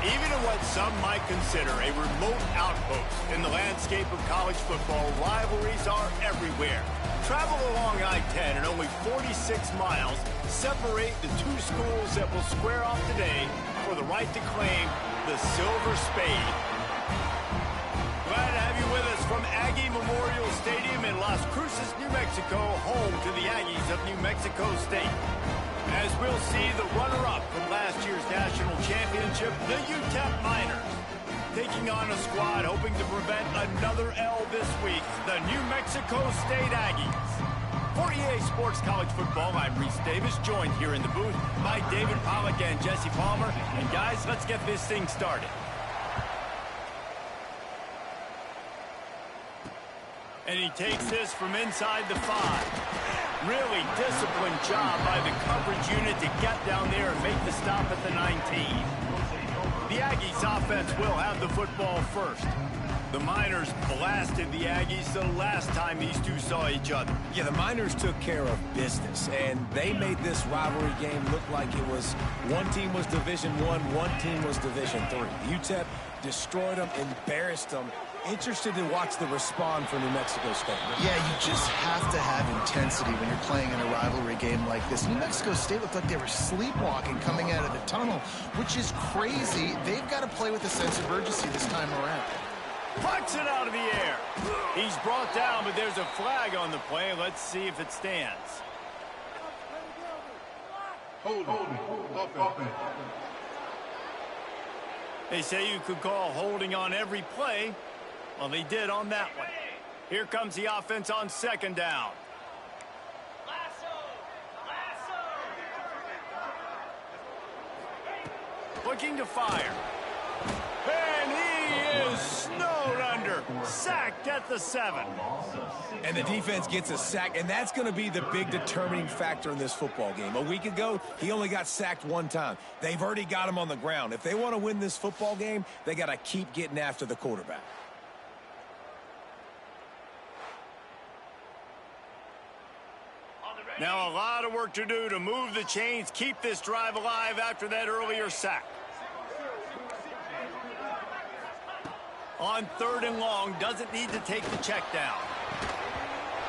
Even in what some might consider a remote outpost in the landscape of college football, rivalries are everywhere. Travel along I-10 and only 46 miles separate the two schools that will square off today for the right to claim the Silver Spade. Glad to have you with us from Aggie Memorial Stadium in Las Cruces, New Mexico, home to the Aggies of New Mexico State. As we'll see the runner-up from last year's national championship, the Utep Miners, taking on a squad hoping to prevent another L this week, the New Mexico State Aggies. For EA Sports College Football, I'm Reese Davis, joined here in the booth by David Pollack and Jesse Palmer. And guys, let's get this thing started. And he takes this from inside the 5. Really disciplined job by the coverage unit to get down there and make the stop at the 19. The Aggies offense will have the football first. The Miners blasted the Aggies the last time these two saw each other. Yeah, the Miners took care of business, and they made this rivalry game look like it was one team was Division I, one team was Division III. Utep destroyed them, embarrassed them. Interested to watch the respond for New Mexico State. Yeah, you just have to have intensity when you're playing in a rivalry game like this. New Mexico State looked like they were sleepwalking coming out of the tunnel, which is crazy. They've got to play with a sense of urgency this time around. Plucks it out of the air. He's brought down, but there's a flag on the play. Let's see if it stands. Hold it. They say you could call holding on every play. Well, they did on that one. Here comes the offense on second down. Looking to fire. And he is snowed under. Sacked at the 7. And the defense gets a sack, and that's going to be the big determining factor in this football game. A week ago, he only got sacked one time. They've already got him on the ground. If they want to win this football game, they got to keep getting after the quarterback. Now a lot of work to do to move the chains, keep this drive alive after that earlier sack. On 3rd and long, doesn't need to take the check down.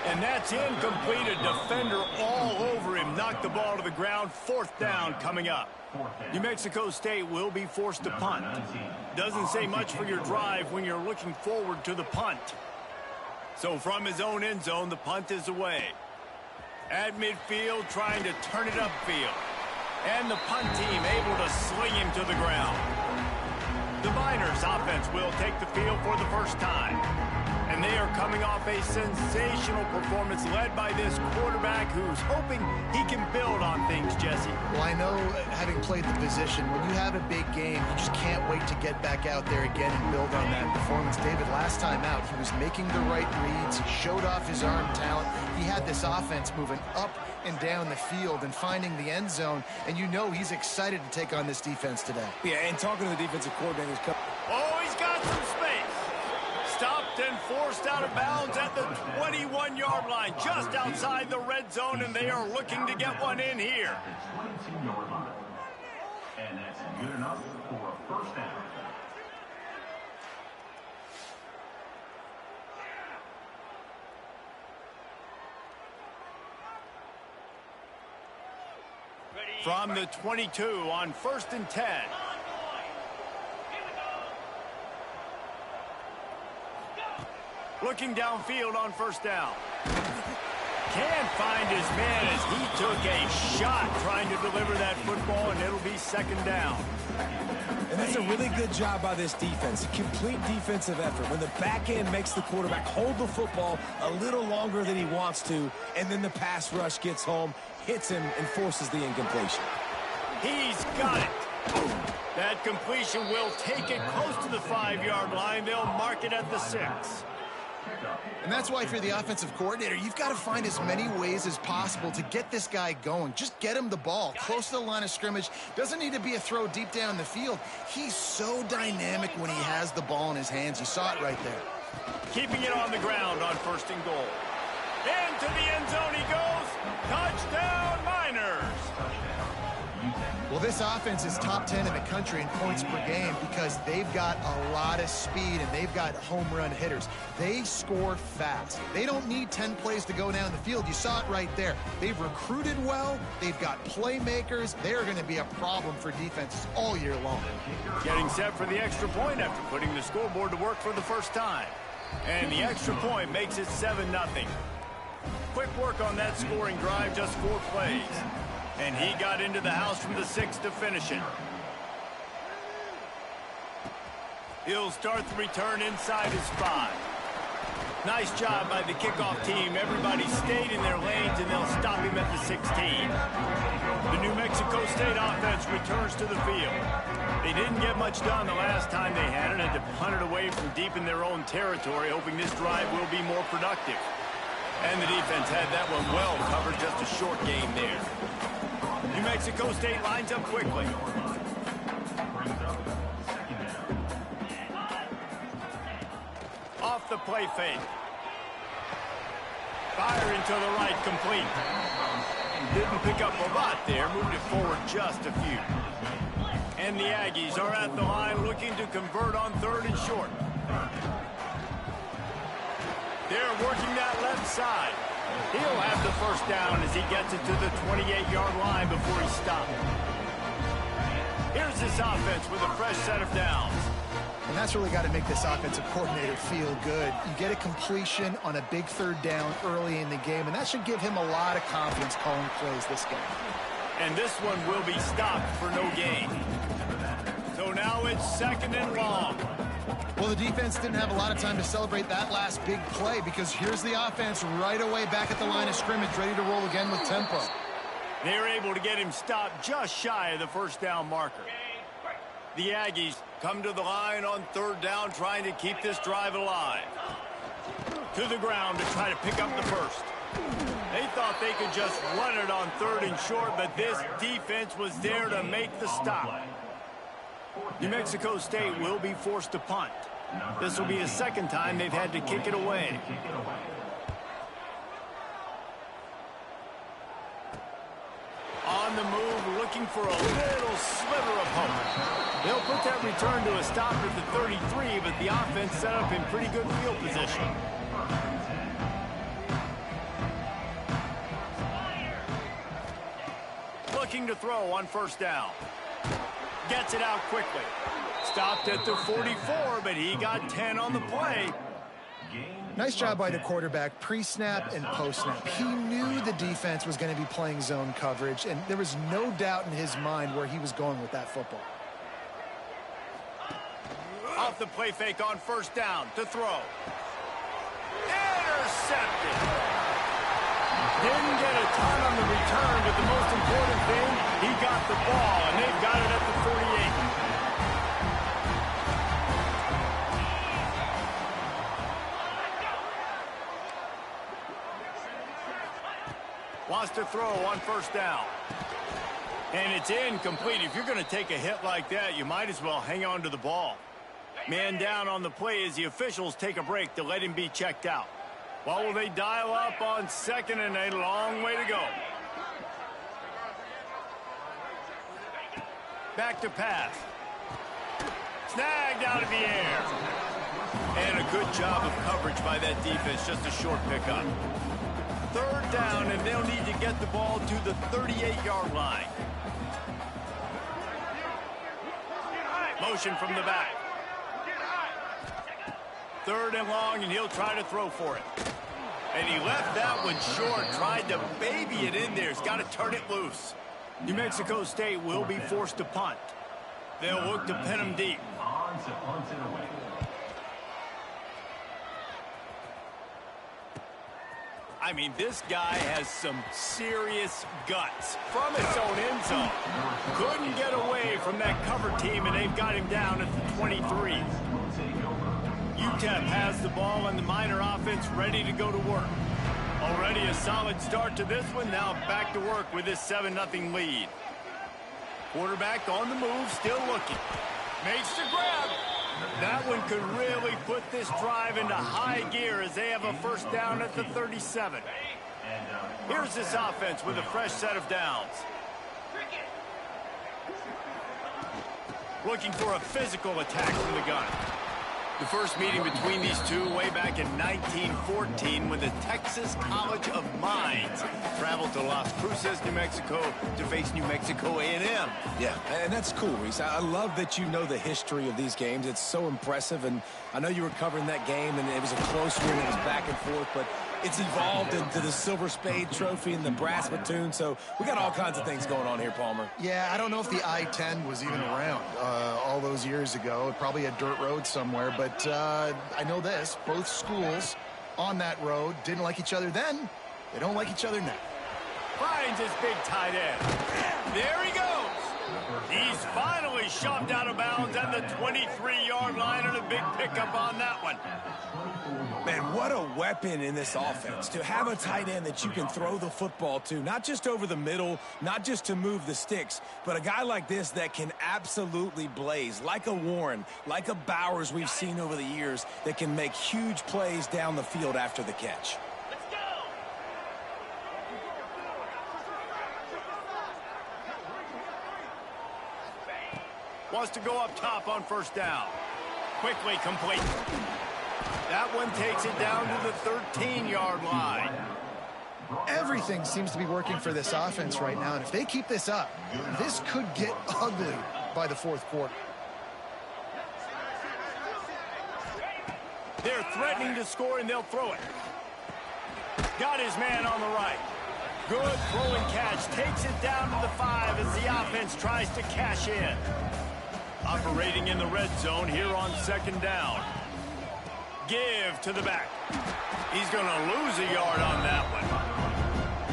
And that's incomplete. A defender all over him. Knocked the ball to the ground. 4th down coming up. New Mexico State will be forced to punt. Doesn't say much for your drive when you're looking forward to the punt. So from his own end zone, the punt is away. At midfield, trying to turn it upfield. And the punt team able to sling him to the ground. The Miners offense will take the field for the first time. And they are coming off a sensational performance led by this quarterback who's hoping he can build on things, Jesse. Well, I know, having played the position, when you have a big game, you just can't wait to get back out there again and build on that performance. David, last time out, he was making the right reads. He showed off his arm talent. He had this offense moving up and down the field and finding the end zone. And you know he's excited to take on this defense today. Yeah, and talking to the defensive coordinator. Oh, he's got some space. Stopped and forced out of bounds at the 21-yard line, just outside the red zone, and they are looking to get one in here. And that's good enough for a first down. From the 22 on 1st and 10. Looking downfield on 1st down. Can't find his man as he took a shot trying to deliver that football, and it'll be 2nd down. And that's a really good job by this defense. A complete defensive effort. When the back end makes the quarterback hold the football a little longer than he wants to, and then the pass rush gets home, hits him, and forces the incompletion. He's got it. That completion will take it close to the 5-yard line. They'll mark it at the 6. And that's why if you're the offensive coordinator, you've got to find as many ways as possible to get this guy going. Just get him the ball close to the line of scrimmage. Doesn't need to be a throw deep down the field. He's so dynamic when he has the ball in his hands. You saw it right there. Keeping it on the ground on 1st and goal. Into the end zone he goes. Touchdown, Miners. Well, this offense is top 10 in the country in points per game because they've got a lot of speed and they've got home run hitters. They score fast. They don't need 10 plays to go down the field. You saw it right there. They've recruited well. They've got playmakers. They're going to be a problem for defenses all year long. Getting set for the extra point after putting the scoreboard to work for the first time. And the extra point makes it 7-0. Quick work on that scoring drive, just 4 plays. And he got into the house from the 6 to finish it. He'll start the return inside his 5. Nice job by the kickoff team. Everybody stayed in their lanes, and they'll stop him at the 16. The New Mexico State offense returns to the field. They didn't get much done the last time they had it, and had to punt it away from deep in their own territory, hoping this drive will be more productive. And the defense had that one well covered, just a short game there. New Mexico State lines up quickly. Off the play fake. Fire into the right, complete. Didn't pick up a lot there, moved it forward just a few. And the Aggies are at the line looking to convert on 3rd and short. They're working that left side. He'll have the first down as he gets it to the 28-yard line before he stopped. Here's this offense with a fresh set of downs. And that's really got to make this offensive coordinator feel good. You get a completion on a big 3rd down early in the game, and that should give him a lot of confidence calling plays this game. And this one will be stopped for no gain. So now it's 2nd and long. Well, the defense didn't have a lot of time to celebrate that last big play because here's the offense right away back at the line of scrimmage, ready to roll again with tempo. They're able to get him stopped just shy of the first down marker. The Aggies come to the line on 3rd down, trying to keep this drive alive. To the ground to try to pick up the first. They thought they could just run it on 3rd and short, but this defense was there to make the stop. New Mexico State will be forced to punt. This will be the 2nd time they've had to kick it away. On the move, looking for a little sliver of hope. They'll put that return to a stop at the 33, but the offense set up in pretty good field position. Looking to throw on 1st down. Gets it out quickly. Stopped at the 44, but he got 10 on the play. Nice job by the quarterback, pre-snap and post-snap. He knew the defense was going to be playing zone coverage, and there was no doubt in his mind where he was going with that football. Off the play fake on 1st down to throw. Intercepted. Didn't get a ton on the return, but the most important thing, he got the ball, and they've got it at the 48. Wants to throw on 1st down. And it's incomplete. If you're going to take a hit like that, you might as well hang on to the ball. Man down on the play as the officials take a break to let him be checked out. Well, will they dial up on 2nd and a long way to go? Back to pass. Snagged out of the air. And a good job of coverage by that defense, just a short pickup. 3rd down, and they'll need to get the ball to the 38-yard line. Motion from the back. 3rd and long, and he'll try to throw for it. And he left that one short, tried to baby it in there. He's got to turn it loose. New Mexico State will be forced to punt. They'll look to pin him deep. I mean, this guy has some serious guts from his own end zone. Couldn't get away from that cover team, and they've got him down at the 23. Utep has the ball, and the Miner offense ready to go to work. Already a solid start to this one. Now back to work with this 7-0 lead. Quarterback on the move, still looking. Makes the grab. That one could really put this drive into high gear as they have a 1st down at the 37. Here's this offense with a fresh set of downs. Looking for a physical attack from the gun. The first meeting between these two way back in 1914 when the Texas College of Mines traveled to Las Cruces, New Mexico to face New Mexico A&M. Yeah, and that's cool, Reese. I love that you know the history of these games. It's so impressive, and I know you were covering that game, and it was a close one. It was back and forth, but it's evolved into the Silver Spade Trophy and the Brass Platoon, so we got all kinds of things going on here, Palmer. Yeah, I don't know if the I-10 was even around all those years ago. Probably a dirt road somewhere, but I know this. Both schools on that road didn't like each other then. They don't like each other now. Finds his big tight end. There he goes. He's finally shoved out of bounds at the 23-yard line, and a big pickup on that one. Man, what a weapon in this offense to have a tight end that you can throw the football to, not just over the middle, not just to move the sticks, but a guy like this that can absolutely blaze, like a Warren, like a Bowers we've seen over the years, that can make huge plays down the field after the catch. Wants to go up top on first down. Quickly complete. That one takes it down to the 13-yard line. Everything seems to be working for this offense right now, and if they keep this up, this could get ugly by the fourth quarter. They're threatening to score, and they'll throw it. Got his man on the right. Good throw and catch. Takes it down to the 5 as the offense tries to cash in. Operating in the red zone here on second down. Give to the back. He's going to lose a yard on that one.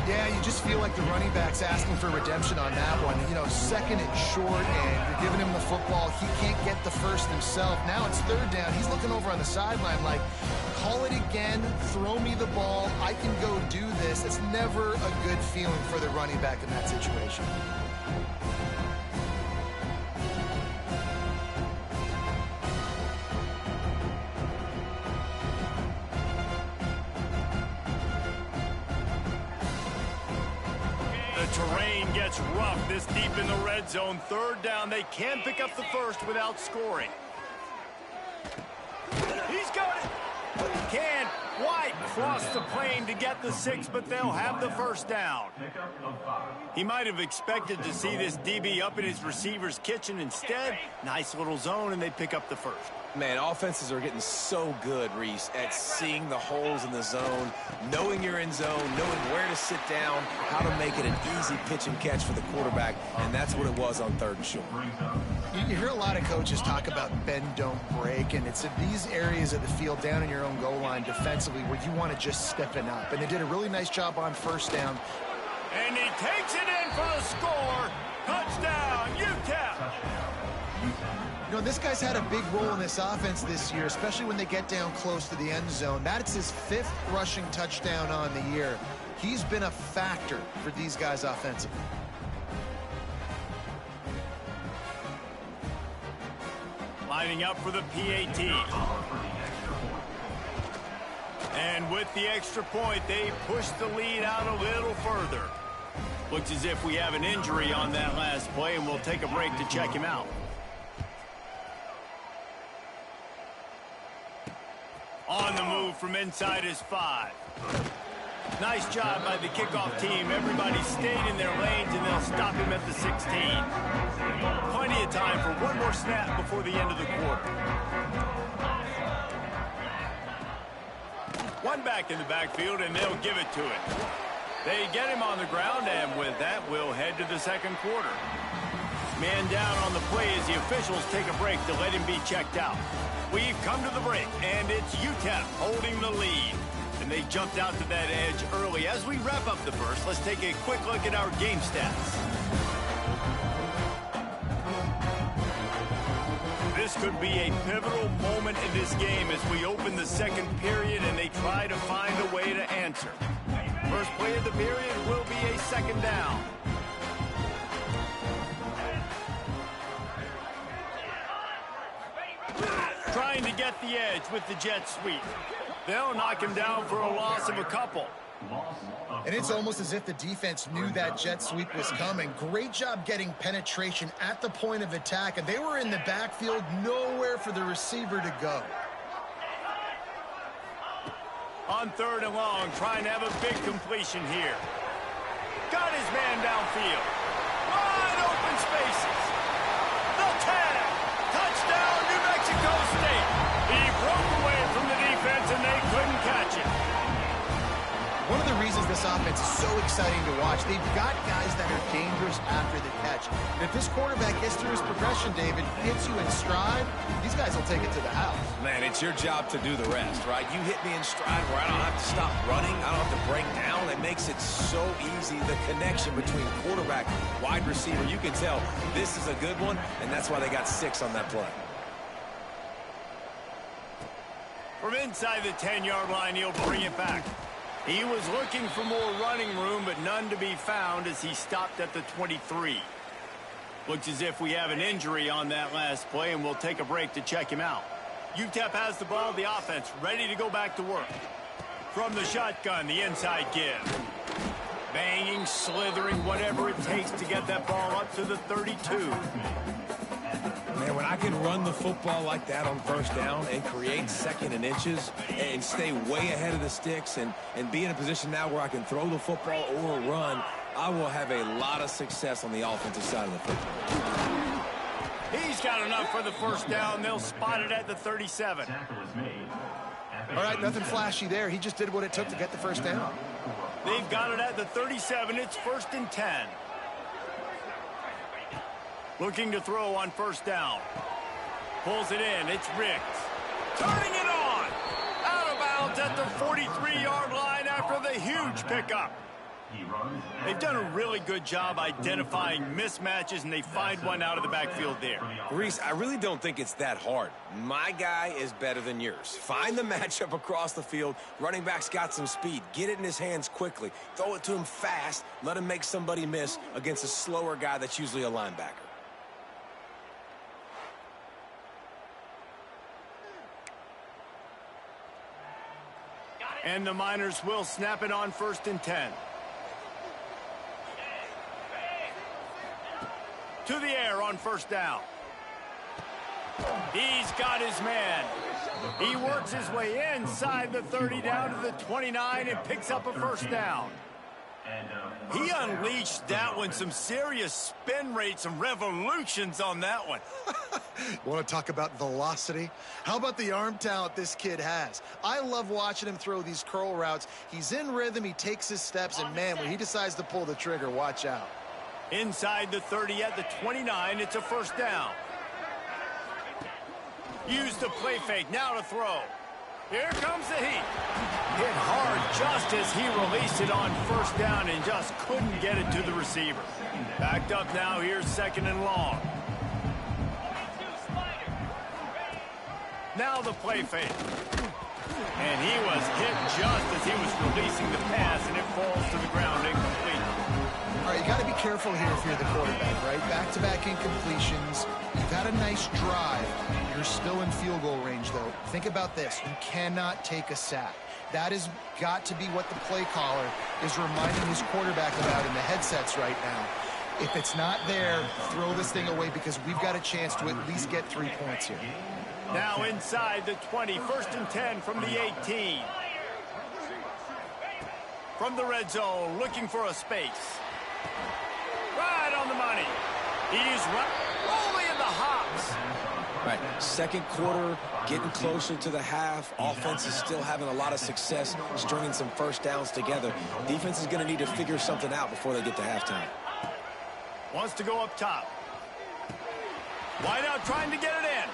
Yeah, you just feel like the running back's asking for redemption on that one. You know, second and short, and you're giving him the football. He can't get the first himself. Now it's third down. He's looking over on the sideline like, call it again, throw me the ball, I can go do this. It's never a good feeling for the running back in that situation. Terrain gets rough this deep in the red zone. Third down. They can pick up the first without scoring. He's got it. Can't quite cross the plane to get the 6, but they'll have the first down. He might have expected to see this DB up in his receiver's kitchen. Instead, nice little zone, and they pick up the first. Man, offenses are getting so good, Reese, at seeing the holes in the zone, knowing you're in zone, knowing where to sit down, how to make it an easy pitch and catch for the quarterback, and that's what it was on third and short. You hear a lot of coaches talk about bend, don't break, and it's in these areas of the field down in your own goal line defensively where you want to just stepping up. And they did a really nice job on first down. And he takes it in for the score. Touchdown, Utep. You know, this guy's had a big role in this offense this year, especially when they get down close to the end zone. That's his 5th rushing touchdown on the year. He's been a factor for these guys offensively. Lining up for the PAT. And with the extra point, they push the lead out a little further. Looks as if we have an injury on that last play, and we'll take a break to check him out. On the move from inside his 5. Nice job by the kickoff team. Everybody stayed in their lanes, and they'll stop him at the 16. Plenty of time for one more snap before the end of the quarter. One back in the backfield, and they'll give it to it. They get him on the ground, and with that, we'll head to the second quarter. Man down on the play as the officials take a break to let him be checked out. We've come to the break, and it's Utep holding the lead. And they jumped out to that edge early. As we wrap up the first, let's take a quick look at our game stats. This could be a pivotal moment in this game as we open the second period and they try to find a way to answer. First play of the period will be a second down. Trying to get the edge with the jet sweep. They'll knock him down for a loss of a couple. And it's almost as if the defense knew that jet sweep was coming. Great job getting penetration at the point of attack, and they were in the backfield, nowhere for the receiver to go. On 3rd and long, trying to have a big completion here. Got his man downfield. Wide open spaces. The tag. Touchdown, New Mexico State. He broke away from the defense, and they couldn't catch it. One of the reasons this offense is so exciting to watch, they've got guys that are dangerous after the catch. And if this quarterback gets through his progression, David, hits you in stride, these guys will take it to the house. Man, it's your job to do the rest, right? You hit me in stride where I don't have to stop running. I don't have to break down. It makes it so easy. The connection between quarterback, wide receiver, you can tell this is a good one, and that's why they got 6 on that play. From inside the 10-yard line, he'll bring it back. He was looking for more running room, but none to be found as he stopped at the 23. Looks as if we have an injury on that last play, and we'll take a break to check him out. Utep has the ball, the offense ready to go back to work. From the shotgun, the inside give. Banging, slithering, whatever it takes to get that ball up to the 32. Man, when I can run the football like that on 1st down and create 2nd and inches and stay way ahead of the sticks and be in a position now where I can throw the football or run, I will have a lot of success on the offensive side of the football. He's got enough for the 1st down. They'll spot it at the 37. All right, nothing flashy there. He just did what it took to get the 1st down. They've got it at the 37. It's 1st and 10. Looking to throw on 1st down. Pulls it in. It's Riggs. Turning it on. Out of bounds at the 43-yard line after the huge pickup. They've done a really good job identifying mismatches, and they find one out of the backfield there. Reese, I really don't think it's that hard. My guy is better than yours. Find the matchup across the field. Running back's got some speed. Get it in his hands quickly. Throw it to him fast. Let him make somebody miss against a slower guy that's usually a linebacker. And the Miners will snap it on 1st and 10. To the air on 1st down. He's got his man. He works his way inside the 30 down to the 29 and picks up a 1st down. He unleashed that one. Some serious spin rates, some revolutions on that one. Want to talk about velocity? How about the arm talent this kid has? I love watching him throw these curl routes. He's in rhythm, he takes his steps, and man, when he decides to pull the trigger, watch out. Inside the 30 at the 29, it's a 1st down. Use the play fake, now to throw. Here comes the heat. Hit hard just as he released it on 1st down and just couldn't get it to the receiver. Backed up now, here's 2nd and long. Now the play fake. And he was hit just as he was releasing the pass, and it falls to the ground incomplete. All right, you got to be careful here if you're the quarterback, right? Back-to-back incompletions. You've had a nice drive. You're still in field goal range, though. Think about this. You cannot take a sack. That has got to be what the play caller is reminding his quarterback about in the headsets right now. If it's not there, throw this thing away because we've got a chance to at least get 3 points here. Now inside the 20, 1st and 10 from the 18. From the red zone, looking for a space. Right on the money. He's rolling in the hops. Right, 2nd quarter, getting closer to the half. Offense is still having a lot of success stringing some 1st downs together. Defense is going to need to figure something out before they get to halftime. Wants to go up top. Wide out trying to get it in.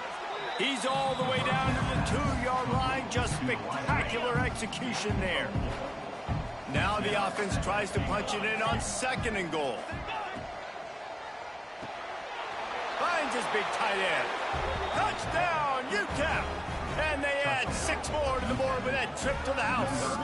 He's all the way down to the 2-yard line. Just spectacular execution there. Now the offense tries to punch it in on 2nd and goal. Finds his big tight end. Touchdown, Utep. And they add 6 more to the board with that trip to the house.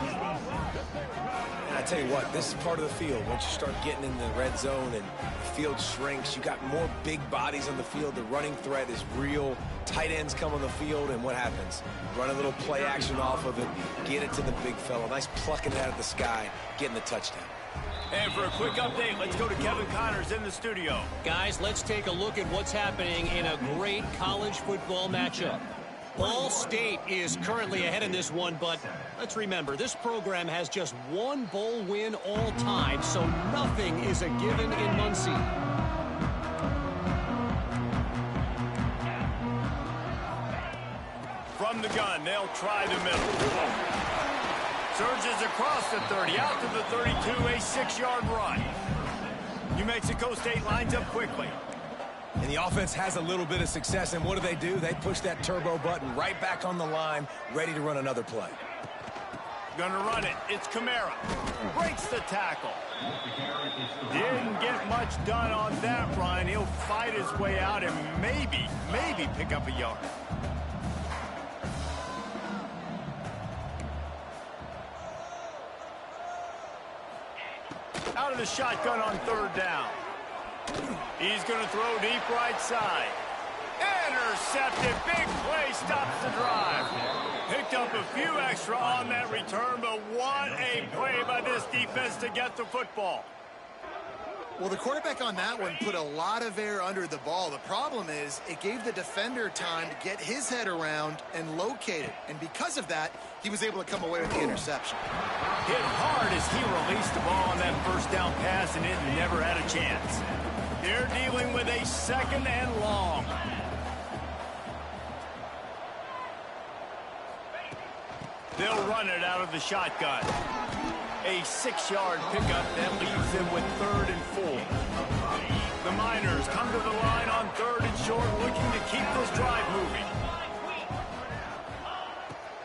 And I tell you what, this is part of the field. Once you start getting in the red zone and the field shrinks, you got more big bodies on the field. The running threat is real. Tight ends come on the field, and what happens? Run a little play action off of it, get it to the big fella. Nice plucking it out of the sky, getting the touchdown. And for a quick update, let's go to Kevin Connors in the studio. Guys, let's take a look at what's happening in a great college football matchup. Ball State is currently ahead in this one, but let's remember, this program has just one bowl win all time, so nothing is a given in Muncie. From the gun, they'll try the middle. Surges across the 30, out to the 32, a 6-yard run. New Mexico State lines up quickly. And the offense has a little bit of success, and what do? They push that turbo button right back on the line, ready to run another play. Gonna run it. It's Kamara. Breaks the tackle. Didn't get much done on that run. He'll fight his way out and maybe pick up a yard. Out of the shotgun on 3rd down. He's going to throw deep right side. Intercepted. Big play stops the drive. Picked up a few extra on that return, but what a play by this defense to get the football. Well, the quarterback on that one put a lot of air under the ball. The problem is it gave the defender time to get his head around and locate it. And because of that, he was able to come away with the interception. Hit hard as he released the ball on that 1st down pass, and it never had a chance. They're dealing with a 2nd and long. They'll run it out of the shotgun. A 6-yard pickup that leaves them with 3rd and 4. The Miners come to the line on 3rd and short, looking to keep this drive moving.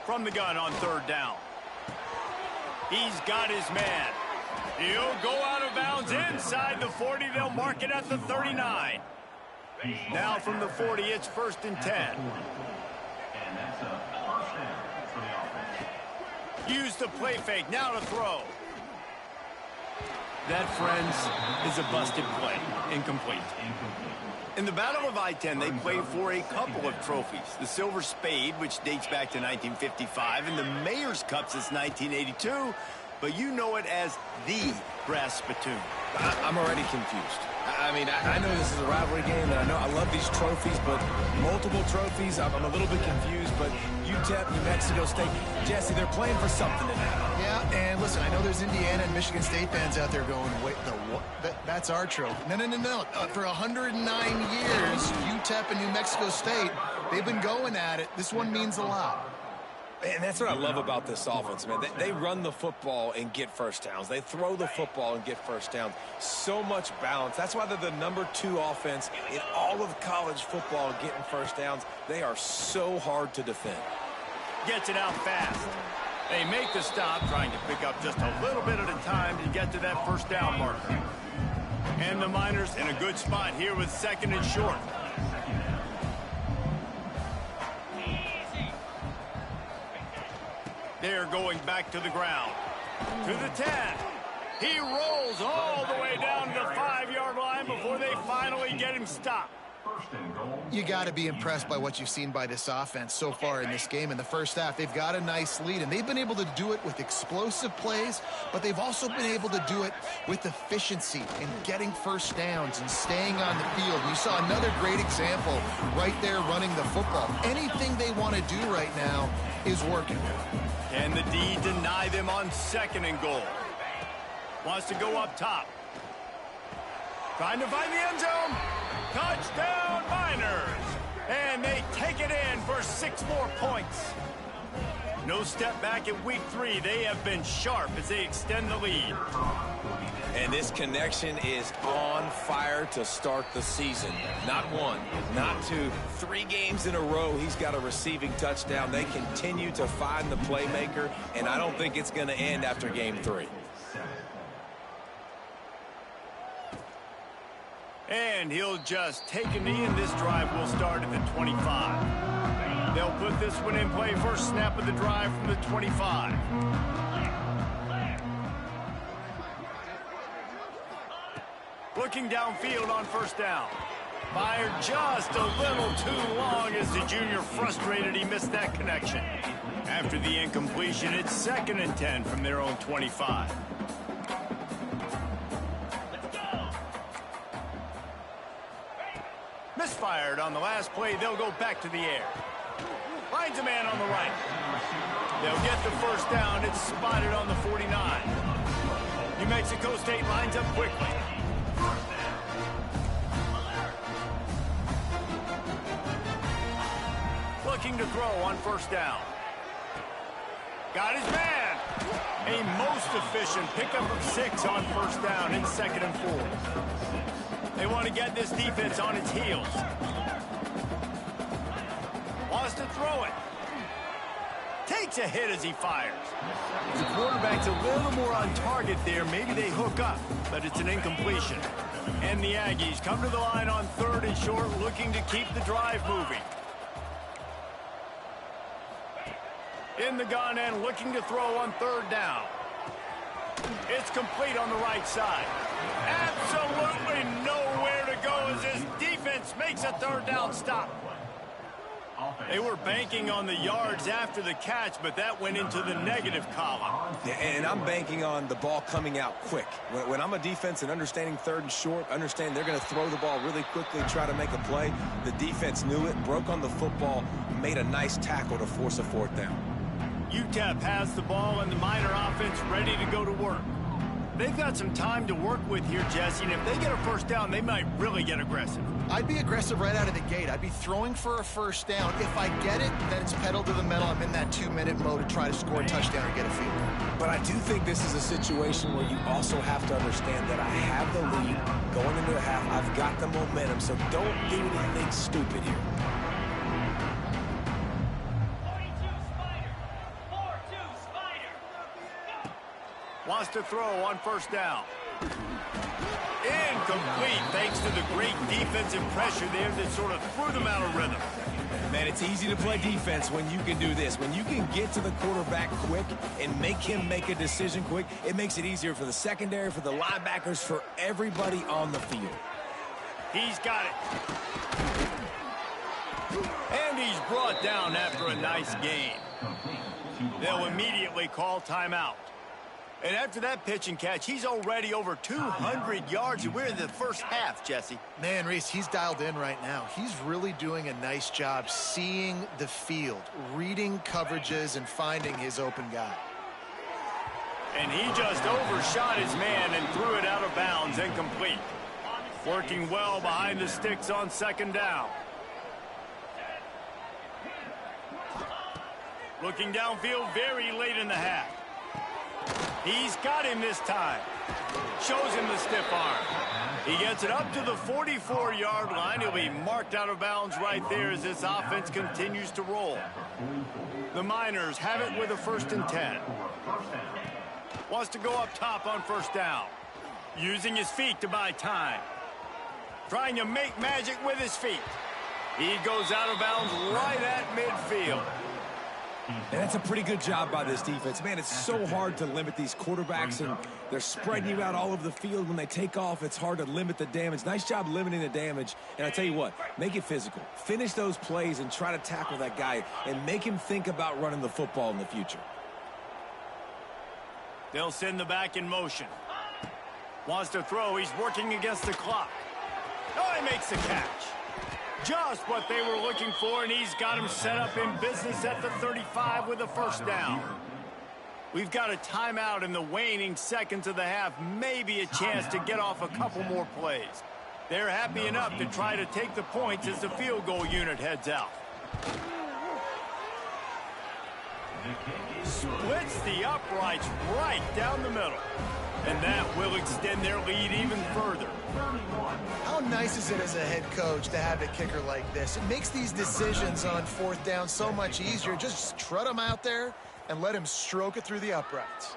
From the gun on 3rd down. He's got his man. He'll go out of bounds inside the 40. They'll mark it at the 39. Now from the 40, it's 1st and 10. And that's a first down for the offense. Use the play fake. Now to throw. That, friends, is a busted play. Incomplete. In the Battle of I-10, they played for a couple of trophies. The Silver Spade, which dates back to 1955, and the Mayor's Cup since 1982. But you know it as the Brass Spittoon. I'm already confused. I mean, I know this is a rivalry game, and I love these trophies, but multiple trophies, I'm a little bit confused. But Utep, New Mexico State, Jesse, they're playing for something tonight. Yeah, and listen, I know there's Indiana and Michigan State fans out there going, wait, that's our trophy. No. For 109 years, Utep and New Mexico State, they've been going at it. This one means a lot. And that's what I love about this offense, man. They run the football and get first downs. They throw the football and get first downs. So much balance. That's why they're the #2 offense in all of college football getting first downs. They are so hard to defend. Gets it out fast. They make the stop, trying to pick up just a little bit at a time to get to that 1st down marker. And the Miners in a good spot here with 2nd and short. They're going back to the ground. To the 10. He rolls all the way down to the 5-yard line before they finally get him stopped. You got to be impressed by what you've seen by this offense so far in this game. In the first half, they've got a nice lead, and they've been able to do it with explosive plays, but they've also been able to do it with efficiency and getting first downs and staying on the field. You saw another great example right there running the football. Anything they want to do right now is working. Can the D deny them on 2nd and goal? Wants to go up top. Trying to find the end zone. Touchdown, Miners. And they take it in for 6 more points. No step back in week 3. They have been sharp as they extend the lead. And this connection is on fire to start the season. Not 1, not 2, 3 games in a row. He's got a receiving touchdown. They continue to find the playmaker, and I don't think it's going to end after game 3. And he'll just take a knee, and this drive will start at the 25. They'll put this one in play first snap of the drive from the 25. Looking downfield on first down. Fired just a little too long as the junior frustrated he missed that connection. After the incompletion, it's 2nd and 10 from their own 25. Misfired on the last play. They'll go back to the air. Finds a man on the right. They'll get the first down. It's spotted on the 49. New Mexico State lines up quickly. Looking to throw on first down. Got his man. A most efficient pickup of 6 on first down in 2nd and 4. They want to get this defense on its heels. Wants to throw it. Takes a hit as he fires. The quarterback's a little more on target there. Maybe they hook up, but it's an incompletion. And the Aggies come to the line on 3rd and short, looking to keep the drive moving. In the gun and looking to throw on 3rd down. It's complete on the right side. Absolutely nowhere to go as this defense makes a 3rd down stop. They were banking on the yards after the catch, but that went into the negative column. Yeah, and I'm banking on the ball coming out quick. When I'm a defense and understanding 3rd and short, understand they're going to throw the ball really quickly, try to make a play. The defense knew it, broke on the football, made a nice tackle to force a 4th down. Utep has the ball and the Miner offense ready to go to work. They've got some time to work with here, Jesse, and if they get a first down, they might really get aggressive. I'd be aggressive right out of the gate. I'd be throwing for a first down. If I get it, then it's pedal to the metal. I'm in that 2-minute mode to try to score a touchdown or get a field goal. But I do think this is a situation where you also have to understand that I have the lead going into the half. I've got the momentum, so don't do anything stupid here. Wants to throw on first down. Incomplete thanks to the great defensive pressure there that sort of threw them out of rhythm. Man, it's easy to play defense when you can do this. When you can get to the quarterback quick and make him make a decision quick, it makes it easier for the secondary, for the linebackers, for everybody on the field. He's got it. And he's brought down after a nice gain. They'll immediately call timeout. And after that pitch and catch, he's already over 200 yards. We're in the first half, Jesse. Man, Reese, he's dialed in right now. He's really doing a nice job seeing the field, reading coverages, and finding his open guy. And he just overshot his man and threw it out of bounds, incomplete. Working well behind the sticks on 2nd down. Looking downfield very late in the half. He's got him this time. Shows him the stiff arm. He gets it up to the 44-yard line. He'll be marked out of bounds right there as this offense continues to roll. The Miners have it with a 1st and 10. Wants to go up top on first down. Using his feet to buy time. Trying to make magic with his feet. He goes out of bounds right at midfield. And that's a pretty good job by this defense. Man, it's so hard to limit these quarterbacks, and they're spreading you out all over the field. When they take off, it's hard to limit the damage. Nice job limiting the damage. And I tell you what, make it physical. Finish those plays and try to tackle that guy and make him think about running the football in the future. They'll send the back in motion. Wants to throw. He's working against the clock. Oh, he makes the catch. Just what they were looking for, and he's got him set up in business at the 35 with a first down. We've got a timeout in the waning seconds of the half, maybe a chance to get off a couple more plays. They're happy enough to try to take the points as the field goal unit heads out. Splits the uprights right down the middle. And that will extend their lead even further. How nice is it as a head coach to have a kicker like this? It makes these decisions on 4th down so much easier. Just trot him out there and let him stroke it through the uprights.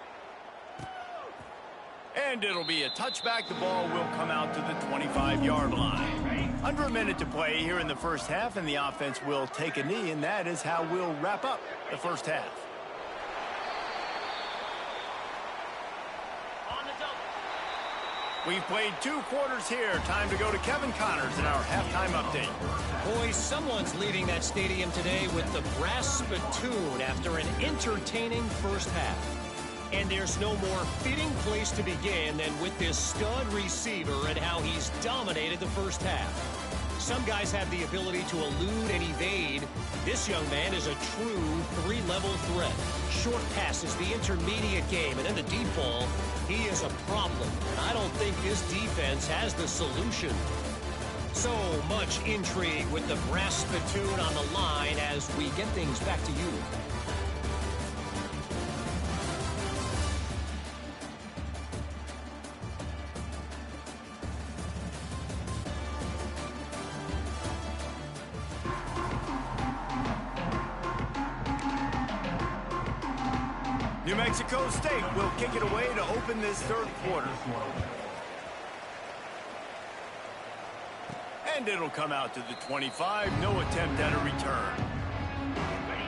And it'll be a touchback. The ball will come out to the 25-yard line. Under a minute to play here in the first half, and the offense will take a knee, and that is how we'll wrap up the first half. We've played 2 quarters here. Time to go to Kevin Connors in our halftime update. Boys, someone's leaving that stadium today with the brass spittoon after an entertaining first half. And there's no more fitting place to begin than with this stud receiver and how he's dominated the first half. Some guys have the ability to elude and evade. This young man is a true 3-level threat. Short passes, the intermediate game, and then the deep ball. He is a problem, and I don't think this defense has the solution. So much intrigue with the brass spittoon on the line as we get things back to you. New Mexico State will kick it away to open this third quarter. And it'll come out to the 25. No attempt at a return.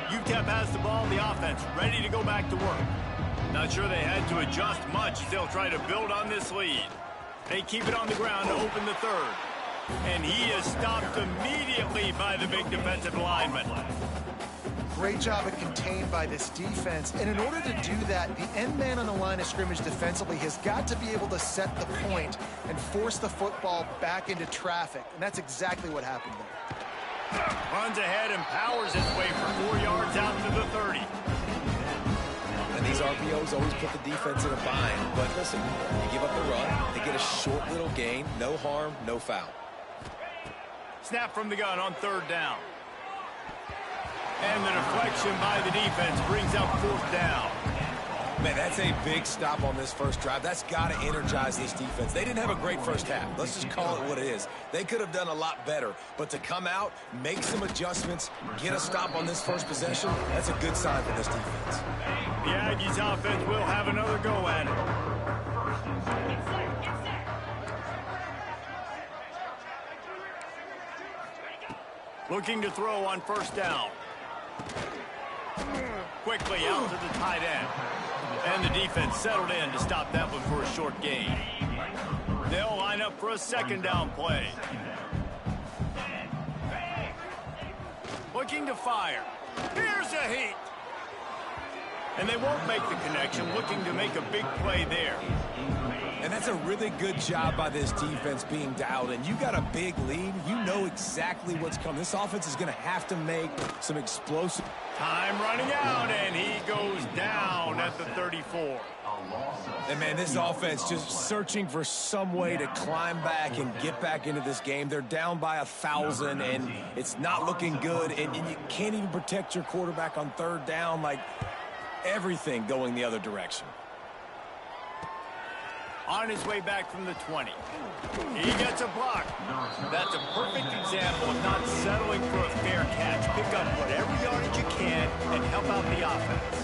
Utep has the ball, the offense ready to go back to work. Not sure they had to adjust much. They'll try to build on this lead. They keep it on the ground to open the third. And he is stopped immediately by the big defensive lineman. Great job of contained by this defense. And in order to do that, the end man on the line of scrimmage defensively has got to be able to set the point and force the football back into traffic. And that's exactly what happened there. Runs ahead and powers his way for 4 yards out to the 30. And these RPOs always put the defense in a bind. But listen, you give up the run, they get a short little gain, no harm, no foul. Snap from the gun on third down. And the deflection by the defense brings up fourth down. Man, that's a big stop on this first drive. That's got to energize this defense. They didn't have a great first half. Let's just call it what it is. They could have done a lot better. But to come out, make some adjustments, get a stop on this first possession, that's a good sign for this defense. The Aggies offense will have another go at it. Looking to throw on first down. Quickly out to the tight end. And the defense settled in to stop that one for a short gain. They'll line up for a second down play. Looking to fire. Here's a heat. And they won't make the connection, looking to make a big play there. And that's a really good job by this defense being dialed in. You got a big lead. You know exactly what's coming. This offense is going to have to make some explosive. Time running out, and he goes down at the 34. And, man, this offense just searching for some way to climb back and get back into this game. They're down by 1,000, and it's not looking good. And you can't even protect your quarterback on third down. Like, everything going the other direction. On his way back from the 20. He gets a block. That's a perfect example of not settling for a fair catch. Pick up whatever yardage you can and help out the offense.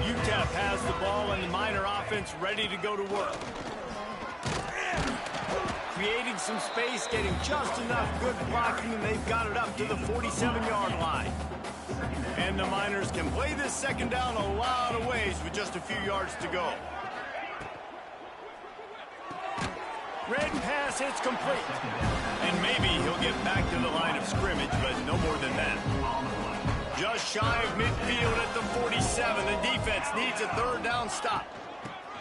Utep has the ball and the Miner offense ready to go to work. Creating some space, getting just enough good blocking, and they've got it up to the 47-yard line. And the Miners can play this second down a lot of ways with just a few yards to go. Red pass hits complete. And maybe he'll get back to the line of scrimmage, but no more than that. Just shy of midfield at the 47. The defense needs a third down stop.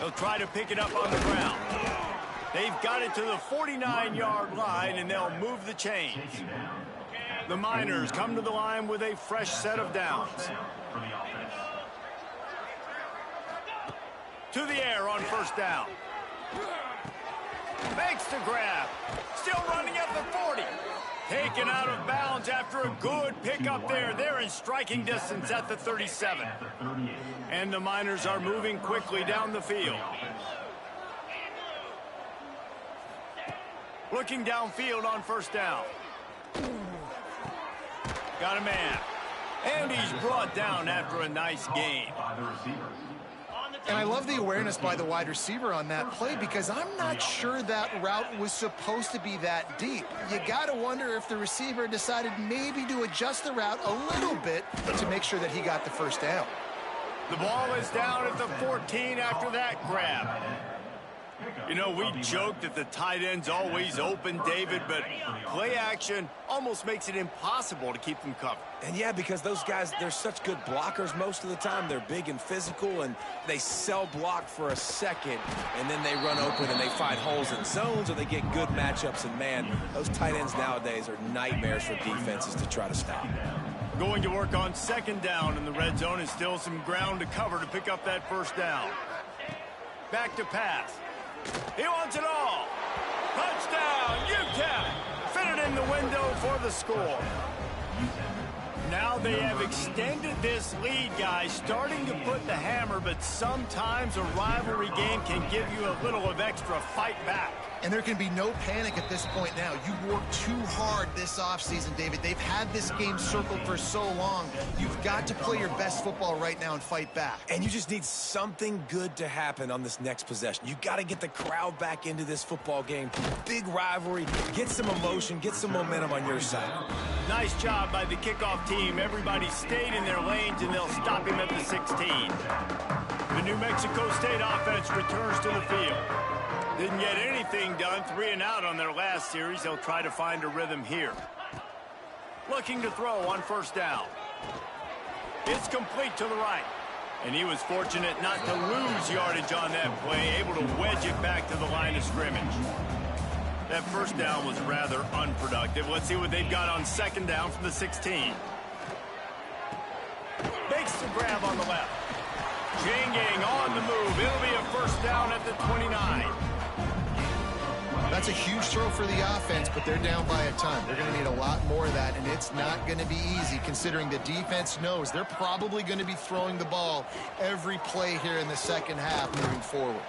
They'll try to pick it up on the ground. They've got it to the 49-yard line, and they'll move the chains. The Miners come to the line with a fresh set of downs. To the air on first down. Makes the grab. Still running at the 40. Taken out of bounds after a good pickup there. They're in striking distance at the 37. And the Miners are moving quickly down the field. Looking downfield on first down. Got a man. And he's brought down after a nice gain. And I love the awareness by the wide receiver on that play because I'm not sure that route was supposed to be that deep. You got to wonder if the receiver decided maybe to adjust the route a little bit to make sure that he got the first down. The ball is down at the 14 after that grab. You know, we joke that the tight end's always open, David, but play action almost makes it impossible to keep them covered. And yeah, because those guys, they're such good blockers most of the time. They're big and physical, and they sell block for a second, and then they run open and they find holes in zones, or they get good matchups. And man, those tight ends nowadays are nightmares for defenses to try to stop. Going to work on second down in the red zone, and still some ground to cover to pick up that first down. Back to pass. He wants it all. Touchdown, Utep. Fit it in the window for the score. Now they have extended this lead, guys, starting to put the hammer, but sometimes a rivalry game can give you a little of extra fight back. And there can be no panic at this point now. You worked too hard this offseason, David. They've had this game circled for so long. You've got to play your best football right now and fight back. And you just need something good to happen on this next possession. You got to get the crowd back into this football game. Big rivalry. Get some emotion. Get some momentum on your side. Nice job by the kickoff team. Everybody stayed in their lanes, and they'll stop him at the 16. The New Mexico State offense returns to the field. Didn't get anything done, 3 and out on their last series. They'll try to find a rhythm here. Looking to throw on first down. It's complete to the right. And he was fortunate not to lose yardage on that play, able to wedge it back to the line of scrimmage. That first down was rather unproductive. Let's see what they've got on second down from the 16. Makes the grab on the left. Jinging on the move. It'll be a first down at the 29. That's a huge throw for the offense, but they're down by a ton. They're going to need a lot more of that, and it's not going to be easy considering the defense knows they're probably going to be throwing the ball every play here in the second half moving forward.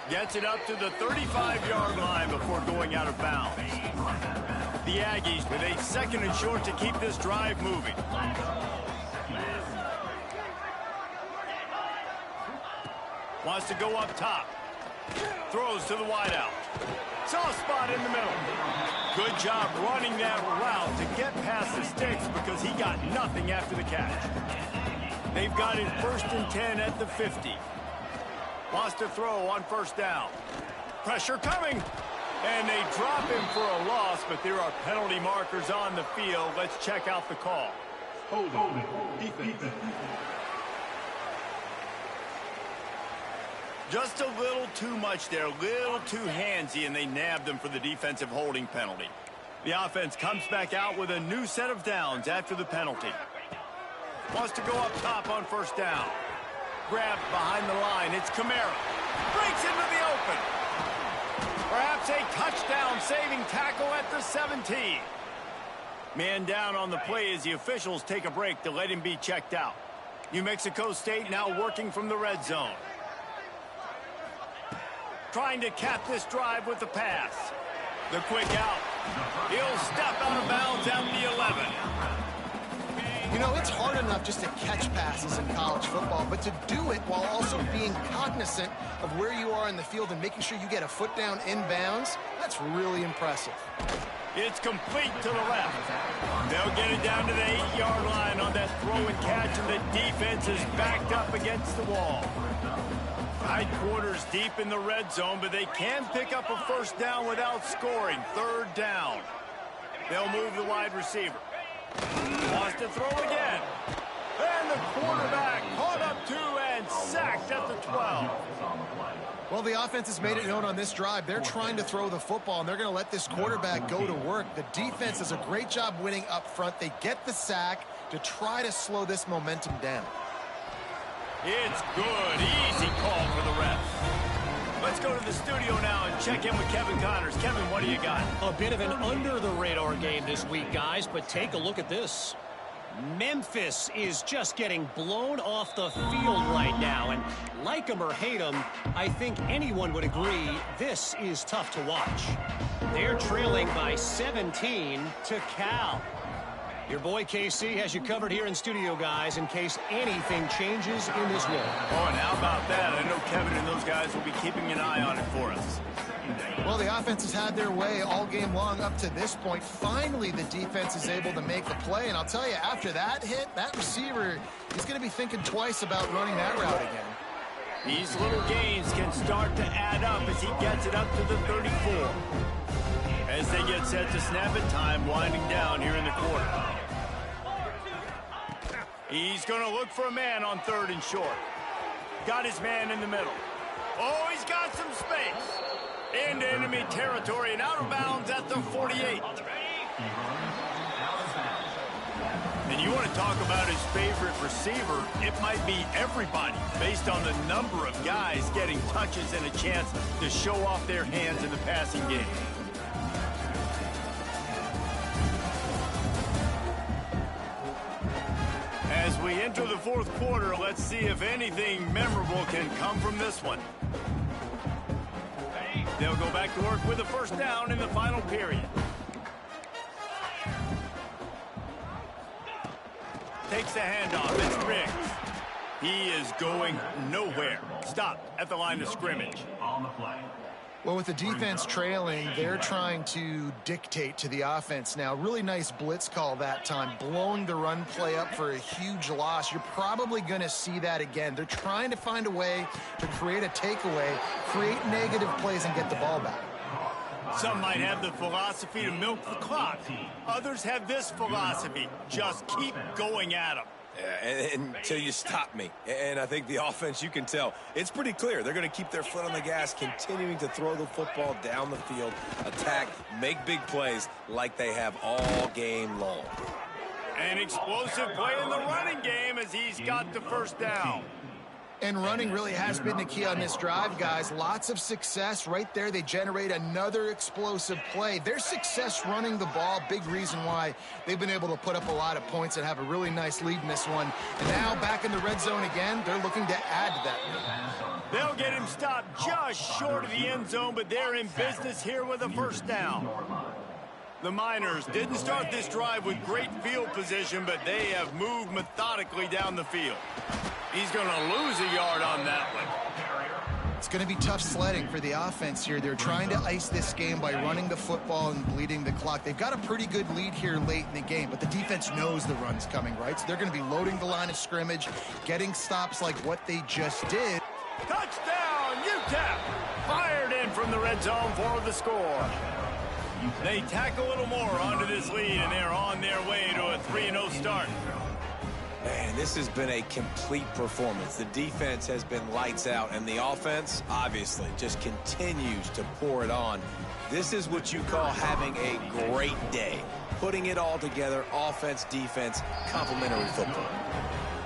Gets it up to the 35-yard line before going out of bounds. The Aggies with a second and short to keep this drive moving. Wants to go up top. Throws to the wideout. Soft spot in the middle. Good job running that route to get past the sticks because he got nothing after the catch. They've got it 1st and 10 at the 50. Wants to throw on first down. Pressure coming. And they drop him for a loss, but there are penalty markers on the field. Let's check out the call. Holding. Defense. Just a little too much there, a little too handsy, and they nabbed him for the defensive holding penalty. The offense comes back out with a new set of downs after the penalty. Wants to go up top on first down. Grabbed behind the line. It's Kamara. Breaks into the open. Perhaps a touchdown-saving tackle at the 17. Man down on the play as the officials take a break to let him be checked out. New Mexico State now working from the red zone. Trying to cap this drive with the pass. The quick out. He'll step out of bounds at the 11. You know, it's hard enough just to catch passes in college football, but to do it while also being cognizant of where you are in the field and making sure you get a foot down in bounds, that's really impressive. It's complete to the left. They'll get it down to the 8-yard line on that throw and catch, and the defense is backed up against the wall. Tight quarters deep in the red zone, but they can pick up a first down without scoring. 3rd down. They'll move the wide receiver. Wants to throw again. And the quarterback caught up 2 and sacked at the 12. Well, the offense has made it known on this drive. They're trying to throw the football, and they're going to let this quarterback go to work. The defense does a great job winning up front. They get the sack to try to slow this momentum down. It's good. Easy call for the ref. Let's go to the studio now and check in with Kevin Connors. Kevin, what do you got? A bit of an under-the-radar game this week, guys, but take a look at this. Memphis is just getting blown off the field right now, and like them or hate them, I think anyone would agree this is tough to watch. They're trailing by 17 to Cal. Your boy KC has you covered here in studio, guys, in case anything changes in this one. Oh, and how about that? I know Kevin and those guys will be keeping an eye on it for us. Well, the offense has had their way all game long up to this point. Finally, the defense is able to make a play. And I'll tell you, after that hit, that receiver is going to be thinking twice about running that route again. These little gains can start to add up as he gets it up to the 34. As they get set to snap it, time winding down here in the quarter. He's going to look for a man on 3rd and short. Got his man in the middle. Oh, he's got some space. Into enemy territory and out of bounds at the 48. And you want to talk about his favorite receiver, it might be everybody based on the number of guys getting touches and a chance to show off their hands in the passing game. As we enter the 4th quarter, let's see if anything memorable can come from this one. They'll go back to work with a 1st down in the final period. Takes the handoff. It's Riggs. He is going nowhere. Stop at the line of scrimmage. On the play. Well, with the defense trailing, they're trying to dictate to the offense now. Really nice blitz call that time, blowing the run play up for a huge loss. You're probably going to see that again. They're trying to find a way to create a takeaway, create negative plays, and get the ball back. Some might have the philosophy to milk the clock. Others have this philosophy. Just keep going at them. Until you stop me. And I think the offense, you can tell, it's pretty clear. They're going to keep their foot on the gas, continuing to throw the football down the field, attack, make big plays like they have all game long. An explosive play in the running game as he's got the 1st down. And running really has been the key on this drive, guys. Lots of success right there. They generate another explosive play. Their success running the ball, big reason why they've been able to put up a lot of points and have a really nice lead in this one. And now back in the red zone again, they're looking to add to that lead. They'll get him stopped just short of the end zone, but they're in business here with a 1st down. The Miners didn't start this drive with great field position, but they have moved methodically down the field. He's going to lose a yard on that one. It's going to be tough sledding for the offense here. They're trying to ice this game by running the football and bleeding the clock. They've got a pretty good lead here late in the game, but the defense knows the run's coming, right? So they're going to be loading the line of scrimmage, getting stops like what they just did. Touchdown, Utep! Fired in from the red zone for the score. They tack a little more onto this lead, and they're on their way to a 3-0 start. Man, this has been a complete performance. The defense has been lights out, and the offense, obviously, just continues to pour it on. This is what you call having a great day. Putting it all together, offense, defense, complementary football.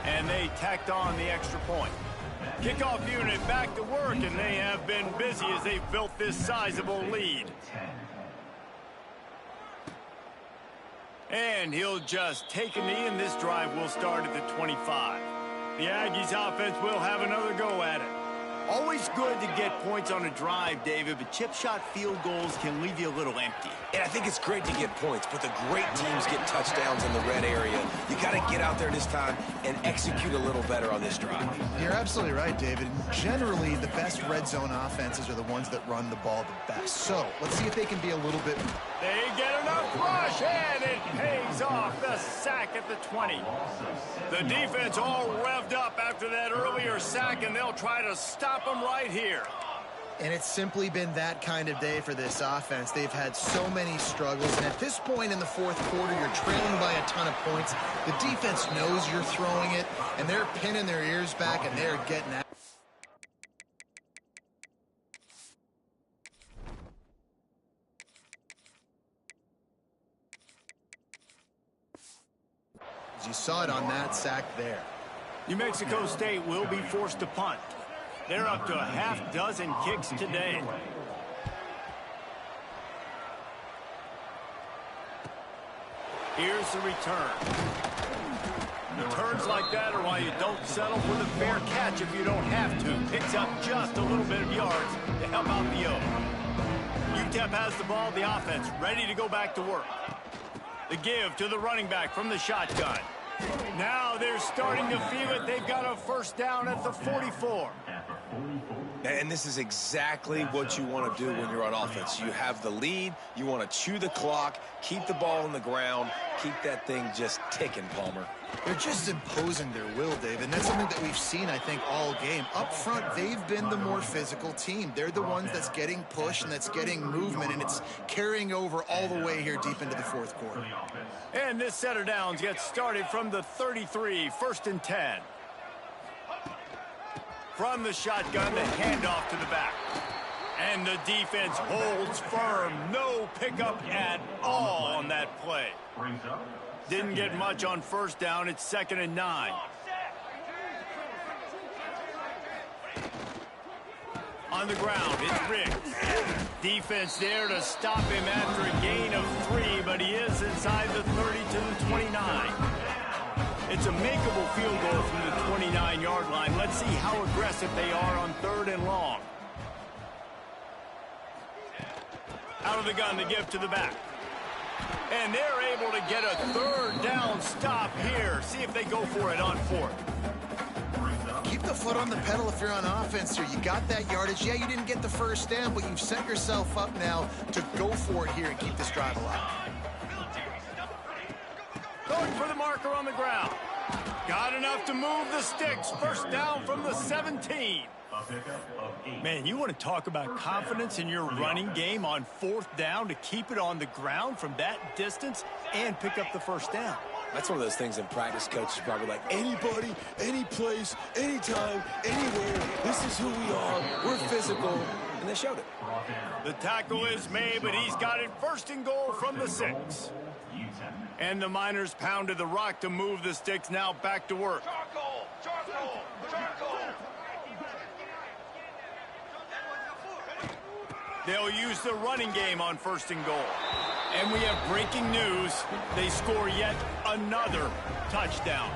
And they tacked on the extra point. Kickoff unit back to work, and they have been busy as they've built this sizable lead. And he'll just take a knee, and this drive will start at the 25. The Aggies offense will have another go at it. Always good to get points on a drive, David, but chip shot field goals can leave you a little empty. And I think it's great to get points, but the great teams get touchdowns in the red area. You got to get out there this time and execute a little better on this drive. You're absolutely right, David. Generally, the best red zone offenses are the ones that run the ball the best. So let's see if they can be a little bit. They get enough rush, and it pays off. The sack at the 20. The defense all revved up after that earlier sack, and they'll try to stop them right here. And it's simply been that kind of day for this offense. They've had so many struggles, and at this point in the 4th quarter, you're trailing by a ton of points. The defense knows you're throwing it, and they're pinning their ears back, and they're getting out. You saw it on that sack there. New Mexico State will be forced to punt. They're up to a half dozen kicks today. Here's the return. Returns like that are why you don't settle for the fair catch if you don't have to. Picks up just a little bit of yards to help out the O. Utep has the ball, the offense ready to go back to work. The give to the running back from the shotgun. Now they're starting to feel it. They've got a first down at the 44. And this is exactly what you want to do when you're on offense. You have the lead. You want to chew the clock, keep the ball on the ground, keep that thing just ticking, Palmer. They're just imposing their will, Dave, and that's something that we've seen, I think, all game. Up front, they've been the more physical team. They're the ones that's getting push and that's getting movement, and it's carrying over all the way here deep into the fourth quarter. And this set of downs gets started from the 33, 1st and 10. From the shotgun, the handoff to the back. And the defense holds firm. No pickup at all on that play. Didn't get much on first down. It's 2nd and 9. On the ground, it's Riggs. Defense there to stop him after a gain of 3, but he is inside the 30 to the 29. It's a makeable field goal from the 29-yard line. Let's see how aggressive they are on 3rd and long. Out of the gun, the give to the back. And they're able to get a 3rd down stop here. See if they go for it on 4th. Keep the foot on the pedal if you're on offense here. You got that yardage. Yeah, you didn't get the first down, but you've set yourself up now to go for it here and keep this drive alive. Going for the marker on the ground. Got enough to move the sticks. First down from the 17. Man, you want to talk about confidence in your running game on 4th down to keep it on the ground from that distance and pick up the first down. That's one of those things in practice, coach is probably like, anybody, any place, anytime, anywhere, this is who we are, we're physical, and they showed it. The tackle is made, but he's got it 1st and goal from the 6. And the Miners pounded the rock to move the sticks, now back to work. They'll use the running game on 1st and goal. And we have breaking news. They score yet another touchdown.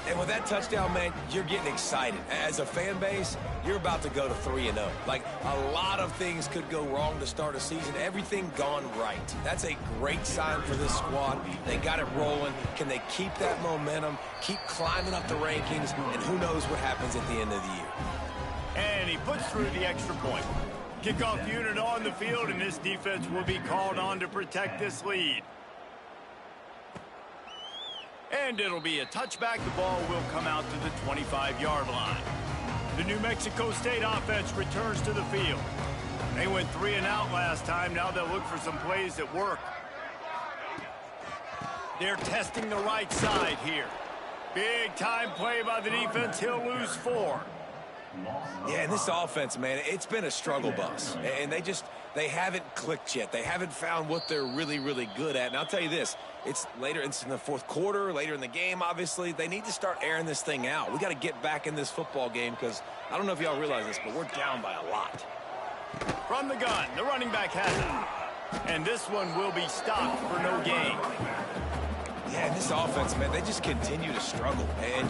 And with that touchdown, man, you're getting excited. As a fan base, you're about to go to 3-0. Like, a lot of things could go wrong to start a season. Everything gone right. That's a great sign for this squad. They got it rolling. Can they keep that momentum, keep climbing up the rankings, and who knows what happens at the end of the year. And he puts through the extra point. Kickoff unit on the field, and this defense will be called on to protect this lead. And it'll be a touchback. The ball will come out to the 25-yard line. The New Mexico State offense returns to the field. They went 3 and out last time. Now they'll look for some plays that work. They're testing the right side here. Big time play by the defense. He'll lose 4. Yeah, and this offense, man, it's been a struggle bus. And they haven't clicked yet. They haven't found what they're really, really good at. And I'll tell you this, it's in the fourth quarter, later in the game, obviously. They need to start airing this thing out. We got to get back in this football game because I don't know if y'all realize this, but we're down by a lot. From the gun, the running back has it. And this one will be stopped for no gain. Yeah, and this offense, man, they just continue to struggle. And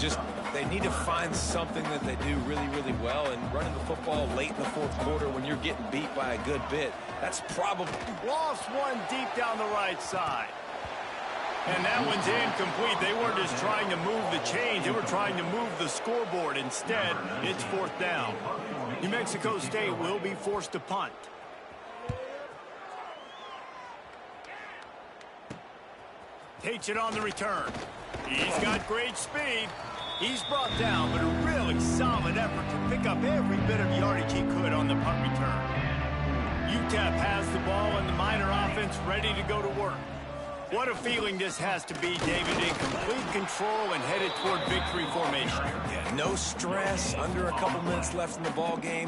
they need to find something that they do really, really well. And running the football late in the fourth quarter when you're getting beat by a good bit, that's probably... Lost one deep down the right side. And that one's incomplete. They weren't just trying to move the chains. They were trying to move the scoreboard. Instead, it's 4th down. New Mexico State will be forced to punt. Takes it on the return. He's got great speed. He's brought down, but a really solid effort to pick up every bit of yardage he could on the punt return. Utep has the ball and the Miner offense ready to go to work. What a feeling this has to be, David, in complete control and headed toward victory formation. Yeah, no stress, under a couple minutes left in the ball game,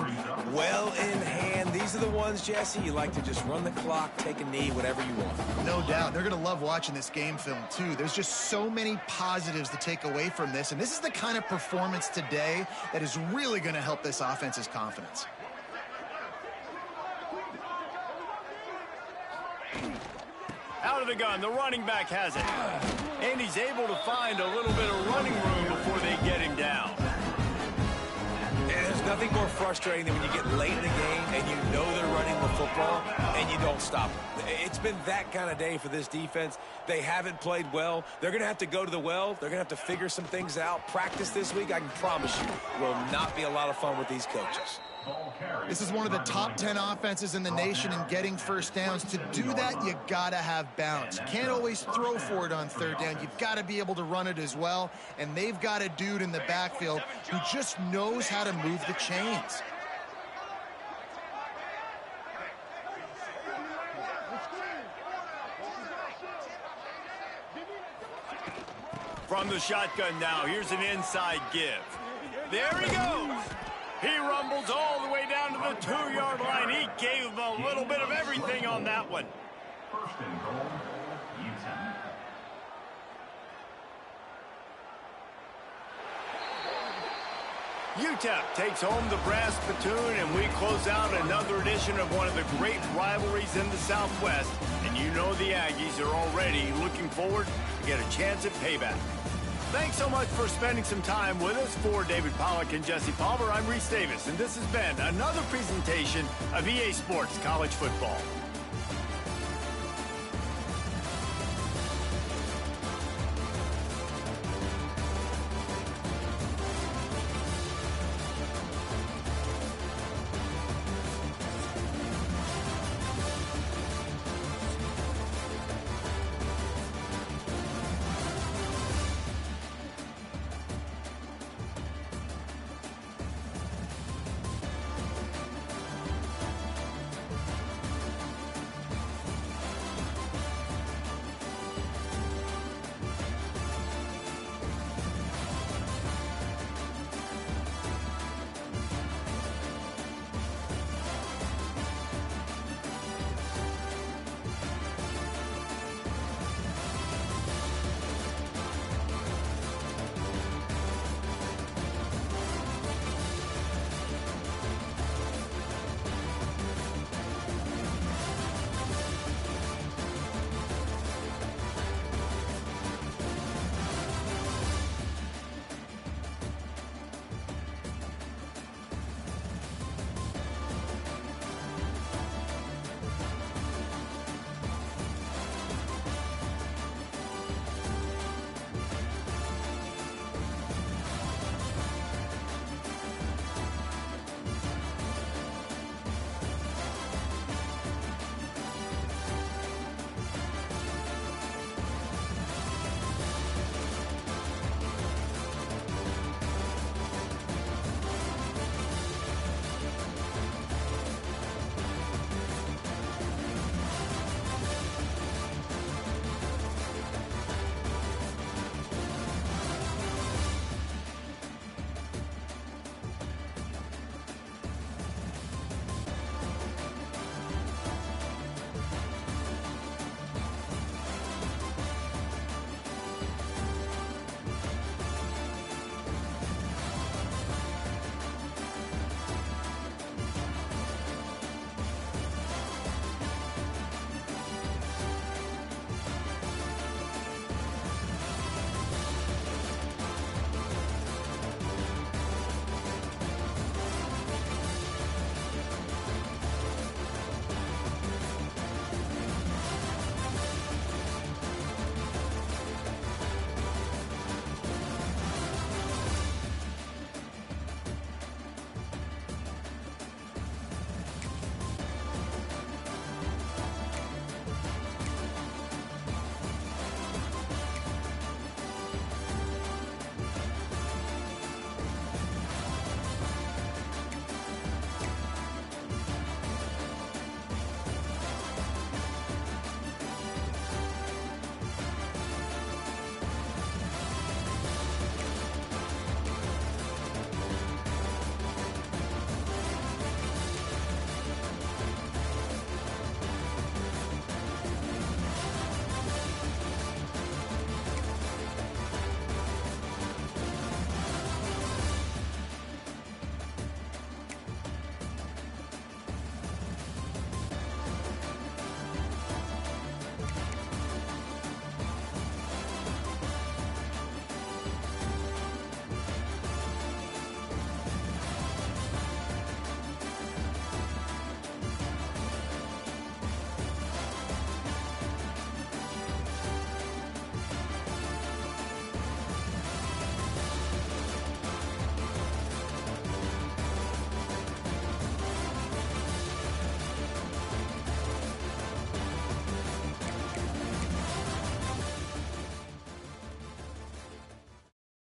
well in hand. These are the ones, Jesse, you like to just run the clock, take a knee, whatever you want. No doubt. They're going to love watching this game film, too. There's just so many positives to take away from this, and this is the kind of performance today that is really going to help this offense's confidence. Out of the gun, the running back has it. And he's able to find a little bit of running room before they get him down. And there's nothing more frustrating than when you get late in the game and you know they're running the football and you don't stop them. It's been that kind of day for this defense. They haven't played well. They're going to have to go to the well. They're going to have to figure some things out. Practice this week, I can promise you, will not be a lot of fun with these coaches. This is one of the top 10 offenses in the nation in getting first downs. To do that, you got to have balance. You can't always throw for it on third down. You've got to be able to run it as well. And they've got a dude in the backfield who just knows how to move the chains. From the shotgun now, here's an inside give. There he goes. He rumbles all the way down to the 2-yard line. He gave him a little bit of everything on that one. First and goal, Utep. Utep takes home the brass spittoon, and we close out another edition of one of the great rivalries in the Southwest. And you know the Aggies are already looking forward to get a chance at payback. Thanks so much for spending some time with us. For David Pollack and Jesse Palmer, I'm Reese Davis, and this has been another presentation of EA Sports College Football.